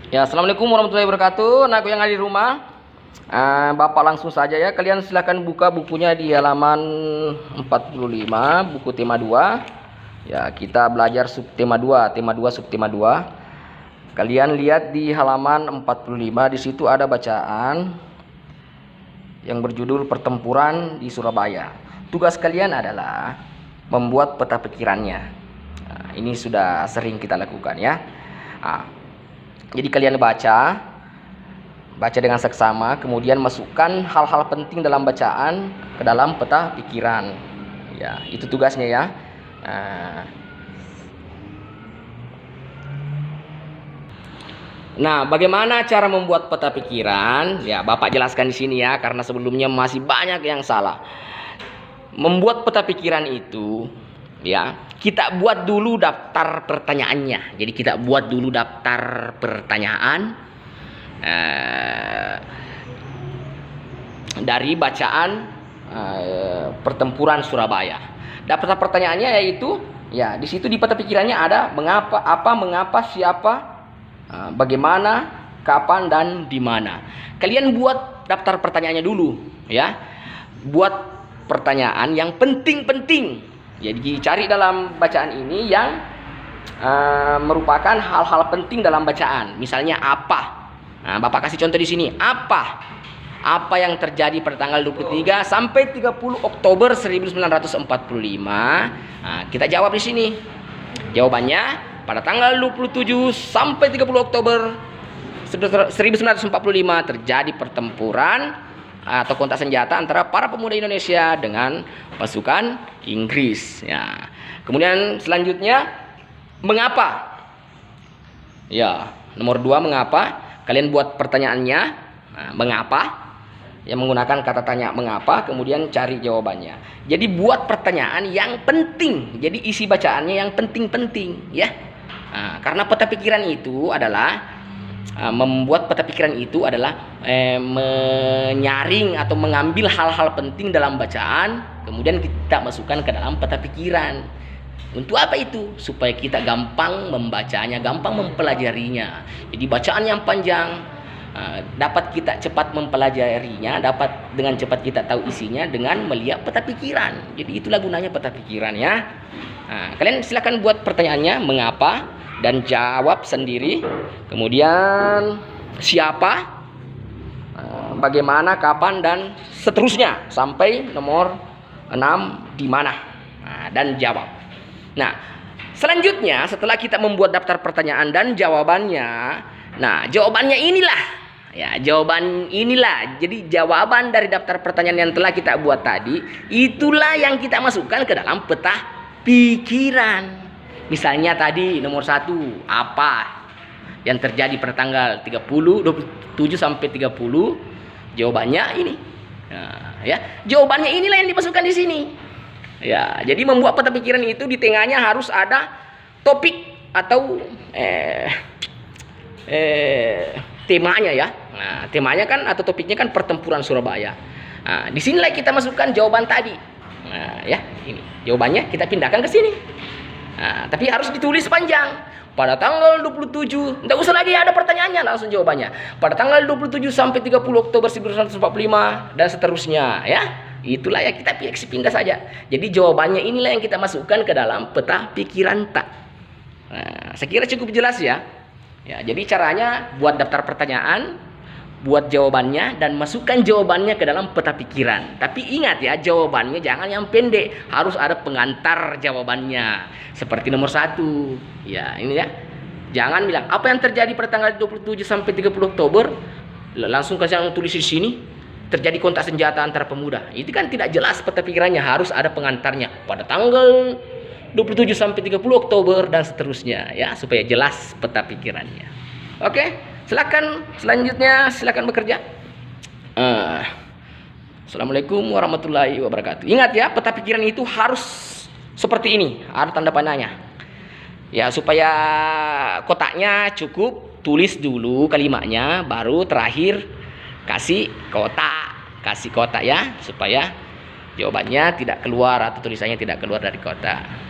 Ya, assalamualaikum warahmatullahi wabarakatuh. Nah, aku yang ada di rumah, Bapak langsung saja ya. Kalian silahkan buka bukunya di halaman 45, buku tema 2. Ya, kita belajar subtema 2, tema 2 subtema 2. Kalian lihat di halaman 45, di situ ada bacaan yang berjudul Pertempuran di Surabaya. Tugas kalian adalah membuat peta pikirannya. Nah, ini sudah sering kita lakukan ya. Jadi kalian baca dengan seksama, kemudian masukkan hal-hal penting dalam bacaan ke dalam peta pikiran. Ya, itu tugasnya ya. Nah, bagaimana cara membuat peta pikiran? Ya, Bapak jelaskan di sini ya, karena sebelumnya masih banyak yang salah. Membuat peta pikiran itu, ya, kita buat dulu daftar pertanyaannya. Jadi kita buat dulu daftar pertanyaan dari bacaan Pertempuran Surabaya. Daftar pertanyaannya yaitu, ya, di situ di peta pikirannya ada mengapa, apa, mengapa, siapa, bagaimana, kapan, dan di mana. Kalian buat daftar pertanyaannya dulu, ya. Buat pertanyaan yang penting-penting. Jadi cari dalam bacaan ini yang merupakan hal-hal penting dalam bacaan. Misalnya apa? Nah, Bapak kasih contoh di sini. Apa yang terjadi pada tanggal 23 sampai 30 Oktober 1945? Nah, kita jawab di sini. Jawabannya pada tanggal 27 sampai 30 Oktober 1945 terjadi pertempuran atau kontak senjata antara para pemuda Indonesia dengan pasukan Inggris. Ya. Kemudian selanjutnya, mengapa? Ya, nomor 2 mengapa? Kalian buat pertanyaannya, mengapa? Yang menggunakan kata tanya mengapa, kemudian cari jawabannya. Jadi buat pertanyaan yang penting. Jadi isi bacaannya yang penting-penting, ya. Karena peta pikiran itu adalah membuat peta pikiran itu adalah menyaring atau mengambil hal-hal penting dalam bacaan, kemudian kita masukkan ke dalam peta pikiran. Untuk apa itu? Supaya kita gampang membacanya, gampang mempelajarinya. Jadi bacaan yang panjang dapat kita cepat mempelajarinya, dapat dengan cepat kita tahu isinya dengan melihat peta pikiran. Jadi itulah gunanya peta pikiran ya. Kalian silakan buat pertanyaannya mengapa dan jawab sendiri. Kemudian siapa, bagaimana, kapan, dan seterusnya sampai nomor 6 di mana, dan jawab. Nah, selanjutnya setelah kita membuat daftar pertanyaan dan jawabannya, nah jawabannya inilah. Ya, jawaban inilah. Jadi jawaban dari daftar pertanyaan yang telah kita buat tadi, itulah yang kita masukkan ke dalam peta pikiran. Misalnya tadi nomor 1, apa yang terjadi pada tanggal 27 sampai 30? Jawabannya ini. Nah, ya, jawabannya inilah yang dimasukkan di sini. Ya, jadi membuat peta pikiran itu di tengahnya harus ada topik atau temanya ya. Nah, temanya kan atau topiknya kan Pertempuran Surabaya. Nah, di sinilah kita masukkan jawaban tadi. Nah, ya, ini jawabannya kita pindahkan ke sini. Nah, tapi harus ditulis panjang. Pada tanggal 27, tidak usah lagi ada pertanyaannya, langsung jawabannya. Pada tanggal 27 sampai 30 Oktober 1945 dan seterusnya, ya. Itulah ya, kita pindah saja. Jadi jawabannya inilah yang kita masukkan ke dalam peta pikiran tak. Nah, saya kira cukup jelas ya. Ya, jadi caranya buat daftar pertanyaan, buat jawabannya, dan masukkan jawabannya ke dalam peta pikiran. Tapi ingat ya, jawabannya jangan yang pendek, harus ada pengantar jawabannya. Seperti nomor 1. Ya, ini ya. Jangan bilang apa yang terjadi pada tanggal 27 sampai 30 Oktober, langsung kasih tulis di sini terjadi kontak senjata antara pemuda. Itu kan tidak jelas peta pikirannya, harus ada pengantarnya. Pada tanggal 27 sampai 30 Oktober dan seterusnya ya, supaya jelas peta pikirannya. Oke, silakan selanjutnya, silakan bekerja. Assalamualaikum warahmatullahi wabarakatuh. Ingat ya, peta pikiran itu harus seperti ini, ada tanda panahnya. Ya, supaya kotaknya cukup, tulis dulu kalimatnya, baru terakhir kasih kotak ya, supaya jawabannya tidak keluar atau tulisannya tidak keluar dari kotak.